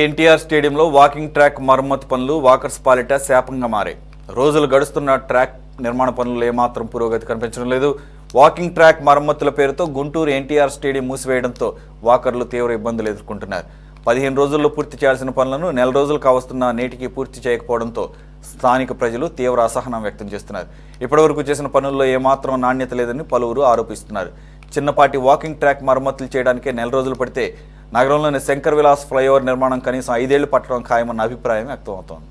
ఎన్టీఆర్ స్టేడియంలో walking track మరమ్మతు పనులు వాకర్స్ పాలిట శాపంగా మారాయి. రోజులు గడుస్తున్న ట్రాక్ నిర్మాణ పనులు ఏమాత్రం పురోగతి కనిపించడం లేదు. వాకింగ్ ట్రాక్ మరమ్మతుల పేరుతో గుంటూరు ఎన్టీఆర్ స్టేడియం మూసివేయడంతో వాకర్లు తీవ్ర ఇబ్బందులు ఎదుర్కొంటున్నారు. 15 రోజుల్లో పూర్తి చేయాల్సిన పనులను నెల రోజులు కావస్తున్నా నేటికి పూర్తి చేయకపోవడంతో స్థానిక ప్రజలు తీవ్ర అసహనం వ్యక్తం చేస్తున్నారు. ఇప్పటివరకు చేసిన పనుల్లో ఏమాత్రం నాణ్యత లేదని పలువురు ఆరోపిస్తున్నారు. చిన్నపాటి వాకింగ్ ట్రాక్ మరమ్మతులు చేయడానికే నెల రోజులు పడితే నగరంలోని శంకర్ విలాస్ ఫ్లైఓవర్ నిర్మాణం కనీసం 5 ఏళ్లు పట్టడం ఖాయమన్న అభిప్రాయం వ్యక్తమవుతోంది.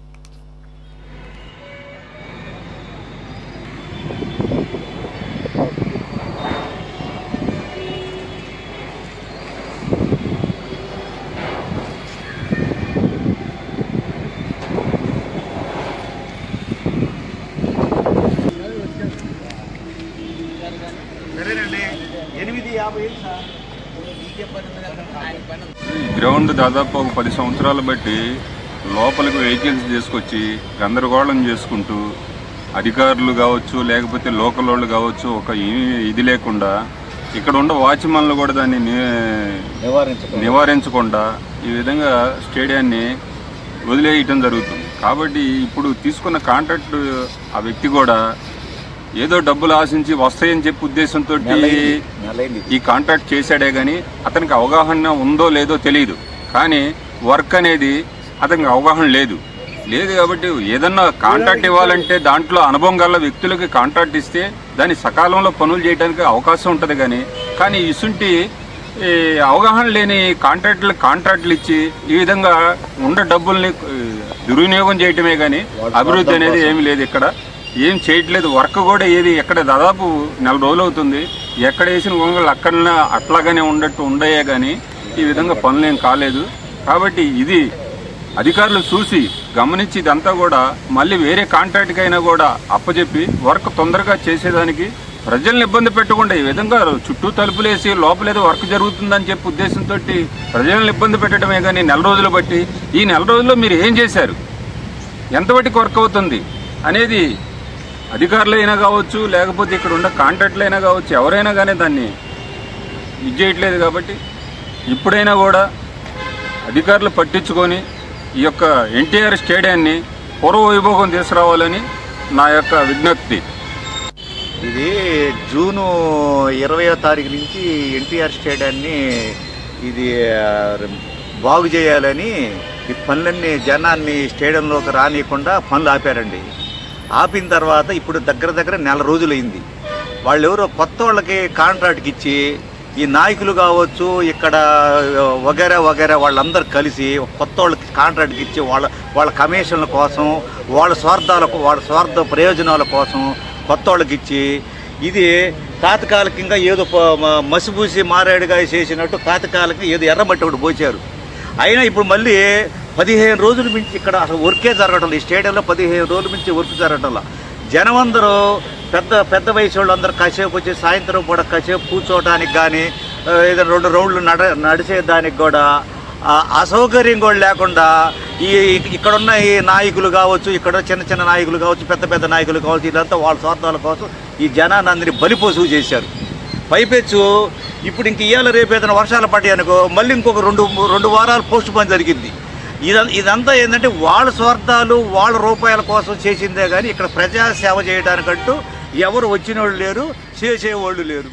గ్రౌండ్ దాదాపు ఒక 10 సంవత్సరాలు బట్టి లోపలికి వెహికల్స్ తీసుకొచ్చి గందరగోళం చేసుకుంటూ అధికారులు కావచ్చు లేకపోతే లోకల్ వాళ్ళు కావచ్చు ఒక ఇది లేకుండా ఇక్కడ ఉన్న వాచ్మెన్లు కూడా దాన్ని నివారించకుండా ఈ విధంగా స్టేడియాన్ని వదిలేయటం జరుగుతుంది. కాబట్టి ఇప్పుడు తీసుకున్న కాంట్రాక్ట్ ఆ వ్యక్తి కూడా ఏదో డబ్బులు ఆశించి వస్తాయని చెప్పి ఉద్దేశంతో ఈ కాంట్రాక్ట్ చేశాడే కానీ అతనికి అవగాహన ఉందో లేదో తెలియదు. కానీ వర్క్ అనేది అతనికి అవగాహన లేదు కాబట్టి ఏదన్నా కాంట్రాక్ట్ ఇవ్వాలంటే దాంట్లో అనుభవం గల వ్యక్తులకి కాంట్రాక్ట్ ఇస్తే దాన్ని సకాలంలో పనులు చేయడానికి అవకాశం ఉంటుంది. కానీ ఇసుంటి అవగాహన లేని కాంట్రాక్టులు ఇచ్చి ఈ విధంగా ఉన్న డబ్బుల్ని దుర్వినియోగం చేయటమే కానీ అభివృద్ధి అనేది ఏమీ లేదు. ఇక్కడ ఏం చేయట్లేదు. వర్క్ కూడా ఏది ఎక్కడ దాదాపు నెల రోజులు అవుతుంది. ఎక్కడ వేసిన గొంగళ్ళు అక్కడ అట్లాగానే ఉండయే కానీ ఈ విధంగా పనులు ఏం కాలేదు. కాబట్టి ఇది అధికారులు చూసి గమనించి ఇదంతా కూడా మళ్ళీ వేరే కాంట్రాక్ట్కి అయినా కూడా అప్పచెప్పి వర్క్ తొందరగా చేసేదానికి ప్రజల్ని ఇబ్బంది పెట్టకుండా ఈ విధంగా చుట్టూ తలుపులేసి లోపలేదో వర్క్ జరుగుతుందని చెప్పి ఉద్దేశంతో ప్రజల్ని ఇబ్బంది పెట్టడమే కానీ నెల రోజులు బట్టి ఈ నెల రోజుల్లో మీరు ఏం చేశారు, ఎంతవరకు వర్క్ అవుతుంది అనేది అధికారులైనా కావచ్చు లేకపోతే ఇక్కడ ఉన్న కాంట్రాక్టులైనా కావచ్చు ఎవరైనా కానీ దాన్ని ఇది చేయట్లేదు. కాబట్టి ఇప్పుడైనా కూడా అధికారులు పట్టించుకొని ఈ యొక్క ఎన్టీఆర్ స్టేడియాన్ని పూర్వ వైభోగం తీసుకురావాలని నా యొక్క విజ్ఞప్తి. ఇది జూను 20వ తారీఖు నుంచి ఎన్టీఆర్ స్టేడియాన్ని ఇది బాగు చేయాలని ఈ పనులన్నీ జనాన్ని స్టేడియంలోకి రానియకుండా పనులు ఆపారండి. ఆపిన తర్వాత ఇప్పుడు దగ్గర నెల రోజులైంది. వాళ్ళు ఎవరో కొత్త వాళ్ళకి కాంట్రాక్ట్కి ఇచ్చి ఈ నాయకులు కావచ్చు ఇక్కడ వగేరా వాళ్ళందరూ కలిసి కొత్త వాళ్ళకి కాంట్రాక్ట్కి ఇచ్చి వాళ్ళ కమిషన్ల కోసం వాళ్ళ స్వార్థ ప్రయోజనాల కోసం కొత్త వాళ్ళకి ఇచ్చి ఇది తాత్కాలికంగా ఏదో మసిపూసి మారేడుగా చేసినట్టు తాత్కాలికంగా ఏదో ఎర్రమట్టి ఒకటి పోచారు. అయినా ఇప్పుడు మళ్ళీ 15 రోజుల నుంచి ఇక్కడ అసలు వర్కే జరగటం. ఈ స్టేడియంలో 15 రోజుల నుంచి వర్క్ జరగటంలా జనం అందరూ పెద్ద వయసు వాళ్ళు అందరూ కాసేపు వచ్చి సాయంత్రం కూడా కాసేపు కూర్చోవడానికి కానీ ఏదో 2 రౌండ్లు నడిచేదానికి కూడా అసౌకర్యం కూడా లేకుండా ఇక్కడున్న ఈ నాయకులు కావచ్చు ఇక్కడ చిన్న నాయకులు కావచ్చు పెద్ద నాయకులు కావచ్చు ఇదంతా వాళ్ళ స్వార్థాల కోసం ఈ జనాన్ని అందరినీ బలిపోసు చేశారు. పైపెచ్చు ఇప్పుడు ఇంక ఇవాళ రేపు ఏదైనా వర్షాలు పడ్డాయి అనుకో మళ్ళీ ఇంకొక రెండు వారాలు పోస్ట్ పోన్ జరిగింది. ఇదంతా ఏంటంటే వాళ్ళ స్వార్థాలు వాళ్ళ రూపాయల కోసం చేసిందే కానీ ఇక్కడ ప్రజాసేవ చేయడానికంటూ ఎవరు వచ్చిన వాళ్ళు లేరు, చేసేవాళ్ళు లేరు.